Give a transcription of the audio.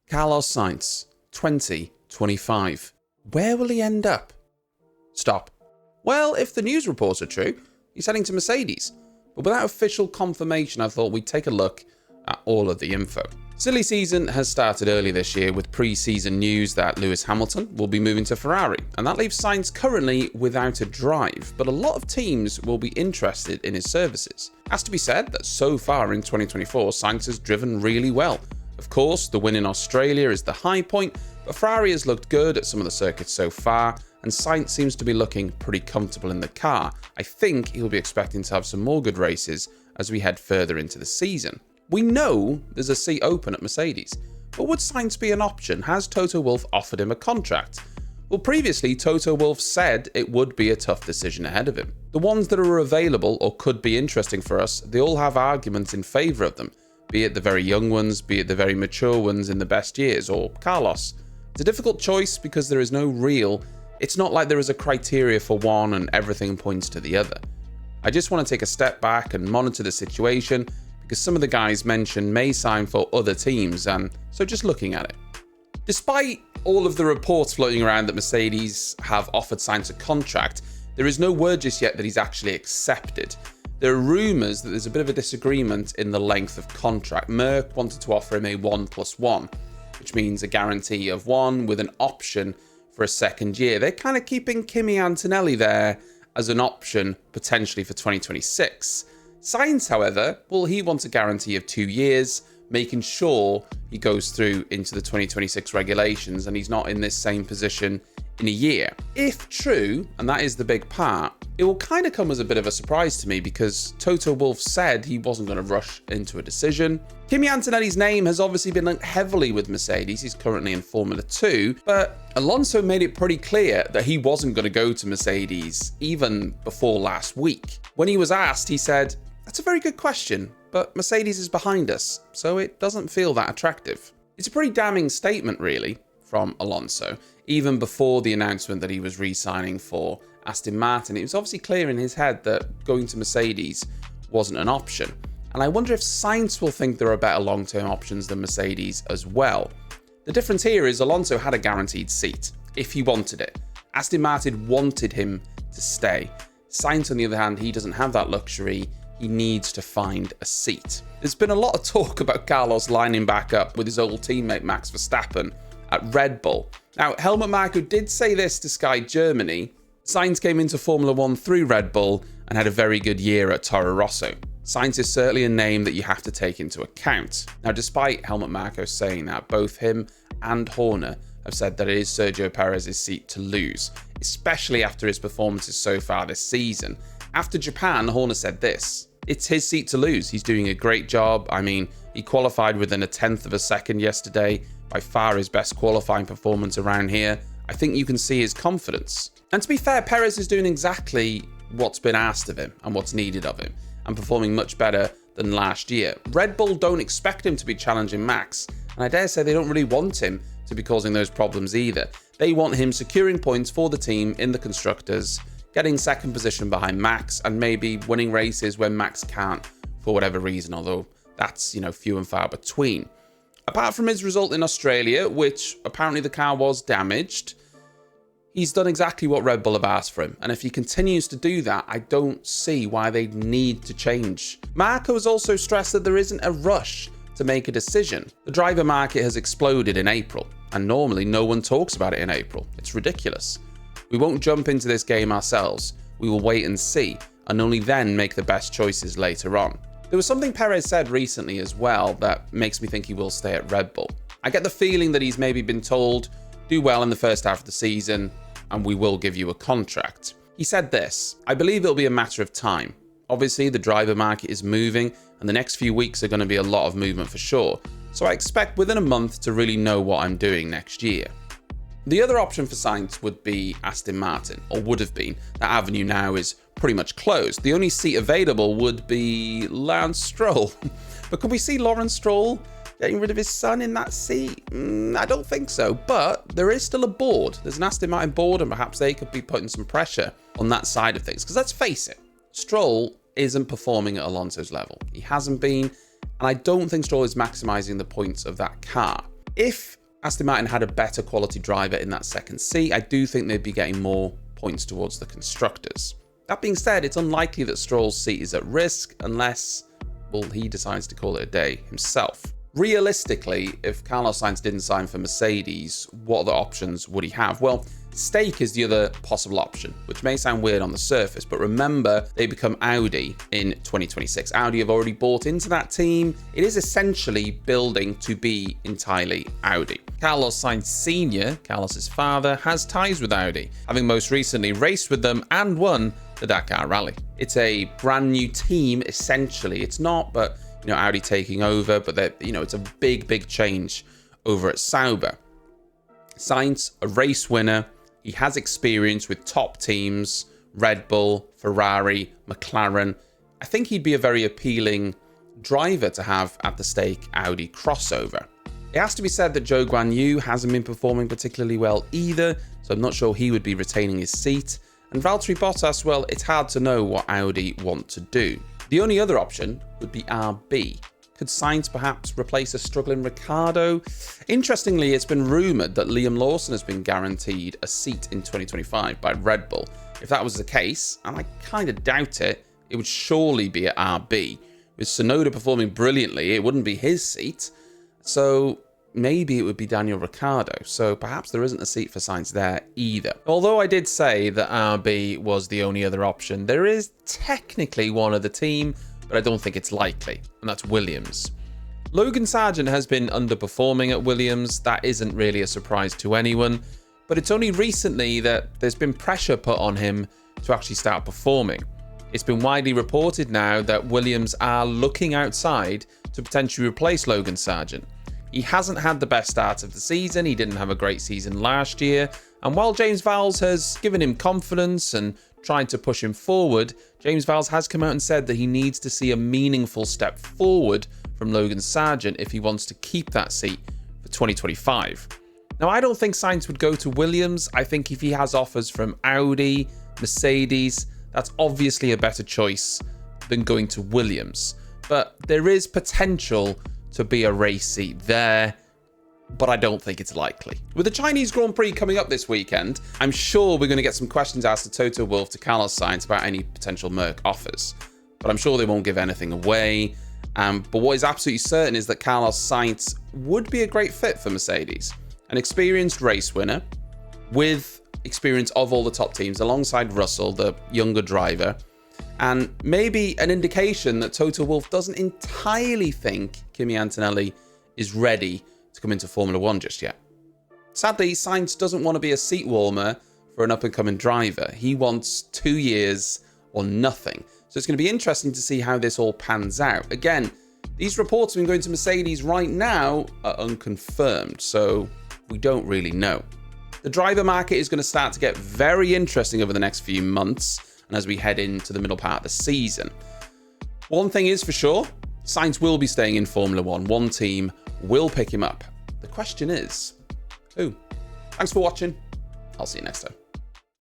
Carlos Sainz, 2025. Where will he end up? Stop. Well, if the news reports are true, he's heading to Mercedes. But without official confirmation, I thought we'd take a look at all of the info. Silly season has started early this year with pre-season news that Lewis Hamilton will be moving to Ferrari, and that leaves Sainz currently without a drive, but a lot of teams will be interested in his services. Has to be said that so far in 2024, Sainz has driven really well. Of course, the win in Australia is the high point, but Ferrari has looked good at some of the circuits so far, and Sainz seems to be looking pretty comfortable in the car. I think he'll be expecting to have some more good races as we head further into the season. We know there's a seat open at Mercedes, but would Sainz be an option? Has Toto Wolff offered him a contract? Well, previously, Toto Wolff said it would be a tough decision ahead of him. The ones that are available or could be interesting for us, they all have arguments in favour of them, be it the very young ones, be it the very mature ones in the best years, or Carlos. It's a difficult choice because there is no real, it's not like there is a criteria for one and everything points to the other. I just want to take a step back and monitor the situation, because some of the guys mentioned may sign for other teams, and so just looking at it. Despite all of the reports floating around that Mercedes have offered Sainz a contract, there is no word just yet that he's actually accepted. There are rumours that there's a bit of a disagreement in the length of contract. Merck wanted to offer him a 1+1, which means a guarantee of 1 with an option for a second year. They're kind of keeping Kimi Antonelli there as an option potentially for 2026. Sainz, however, well, he wants a guarantee of 2 years, making sure he goes through into the 2026 regulations and he's not in this same position in a year. If true, and that is the big part, it will kind of come as a bit of a surprise to me because Toto Wolff said he wasn't going to rush into a decision. Kimi Antonelli's name has obviously been linked heavily with Mercedes. He's currently in Formula 2, but Alonso made it pretty clear that he wasn't going to go to Mercedes even before last week. When he was asked, he said, "That's a very good question, but Mercedes is behind us, so it doesn't feel that attractive." It's a pretty damning statement, really, from Alonso. Even before the announcement that he was re-signing for Aston Martin, it was obviously clear in his head that going to Mercedes wasn't an option. And I wonder if Sainz will think there are better long-term options than Mercedes as well. The difference here is Alonso had a guaranteed seat, if he wanted it. Aston Martin wanted him to stay. Sainz, on the other hand, he doesn't have that luxury. He needs to find a seat. There's been a lot of talk about Carlos lining back up with his old teammate Max Verstappen at Red Bull. Now, Helmut Marko did say this to Sky Germany. Sainz came into Formula 1 through Red Bull and had a very good year at Toro Rosso. Sainz is certainly a name that you have to take into account. Now, despite Helmut Marko saying that, both him and Horner have said that it is Sergio Perez's seat to lose, especially after his performances so far this season. After Japan, Horner said this: "It's his seat to lose. He's doing a great job. I mean, he qualified within a 1/10 of a second yesterday, by far his best qualifying performance around here. I think you can see his confidence." And to be fair, Perez is doing exactly what's been asked of him and what's needed of him, and performing much better than last year. Red Bull don't expect him to be challenging Max, and I dare say they don't really want him to be causing those problems either. They want him securing points for the team in the Constructors, getting second position behind Max, and maybe winning races when Max can't for whatever reason, although that's, few and far between. Apart from his result in Australia, which apparently the car was damaged, he's done exactly what Red Bull have asked for him, and if he continues to do that, I don't see why they need to change. Marko has also stressed that there isn't a rush to make a decision. The driver market has exploded in April, and normally no one talks about it in April. It's ridiculous. We won't jump into this game ourselves. We will wait and see, and only then make the best choices later on. There was something Perez said recently as well that makes me think he will stay at Red Bull. I get the feeling that he's maybe been told, do well in the first half of the season, and we will give you a contract. He said this: "I believe it'll be a matter of time. Obviously, the driver market is moving, and the next few weeks are going to be a lot of movement for sure. So I expect within a month to really know what I'm doing next year." The other option for Sainz would be Aston Martin, or would have been. That avenue now is pretty much closed. The only seat available would be Lance Stroll. But could we see Lawrence Stroll getting rid of his son in that seat? I don't think so, but there is still a board. There's an Aston Martin board, and perhaps they could be putting some pressure on that side of things. Because let's face it, Stroll isn't performing at Alonso's level. He hasn't been, and I don't think Stroll is maximising the points of that car. If Aston Martin had a better quality driver in that second seat, I do think they'd be getting more points towards the constructors. That being said, it's unlikely that Stroll's seat is at risk unless, well, he decides to call it a day himself. Realistically, if Carlos Sainz didn't sign for Mercedes, what other options would he have? Well, stake is the other possible option, which may sound weird on the surface, but remember, they become Audi in 2026. Audi have already bought into that team. It is essentially building to be entirely Audi. Carlos Sainz Sr., Carlos's father, has ties with Audi, having most recently raced with them and won the Dakar Rally. It's a brand new team, essentially. It's not, but Audi taking over, but it's a big change over at Sauber. Sainz, a race winner. He has experience with top teams, Red Bull, Ferrari, McLaren. I think he'd be a very appealing driver to have at the stake Audi crossover. It has to be said that Zhou Guanyu hasn't been performing particularly well either, so I'm not sure he would be retaining his seat. And Valtteri Bottas, well, it's hard to know what Audi want to do. The only other option would be RB. Could Sainz perhaps replace a struggling Ricciardo? Interestingly, it's been rumoured that Liam Lawson has been guaranteed a seat in 2025 by Red Bull. If that was the case, and I kind of doubt it, it would surely be at RB. With Tsunoda performing brilliantly, it wouldn't be his seat. So maybe it would be Daniel Ricciardo. So perhaps there isn't a seat for Sainz there either. Although I did say that RB was the only other option, there is technically one other team, but I don't think it's likely, and that's Williams. Logan Sargeant has been underperforming at Williams. That isn't really a surprise to anyone, but it's only recently that there's been pressure put on him to actually start performing. It's been widely reported now that Williams are looking outside to potentially replace Logan Sargeant. He hasn't had the best start of the season. He didn't have a great season last year. And while James Vowles has given him confidence and tried to push him forward, James Vowles has come out and said that he needs to see a meaningful step forward from Logan Sargeant if he wants to keep that seat for 2025. Now, I don't think Sainz would go to Williams. I think if he has offers from Audi, Mercedes, that's obviously a better choice than going to Williams. But there is potential to be a race seat there, but I don't think it's likely. With the Chinese Grand Prix coming up this weekend, I'm sure we're going to get some questions asked to Toto Wolff to Carlos Sainz about any potential Merc offers, but I'm sure they won't give anything away. But what is absolutely certain is that Carlos Sainz would be a great fit for Mercedes. An experienced race winner with experience of all the top teams alongside Russell, the younger driver, and maybe an indication that Toto Wolff doesn't entirely think Kimi Antonelli is ready to come into Formula One just yet. Sadly, Sainz doesn't want to be a seat warmer for an up-and-coming driver. He wants 2 years or nothing. So it's going to be interesting to see how this all pans out. Again, these reports have been going to Mercedes right now are unconfirmed, so we don't really know. The driver market is going to start to get very interesting over the next few months and as we head into the middle part of the season. One thing is for sure, Sainz will be staying in Formula One. One team will pick him up. The question is, who? Thanks for watching. I'll see you next time.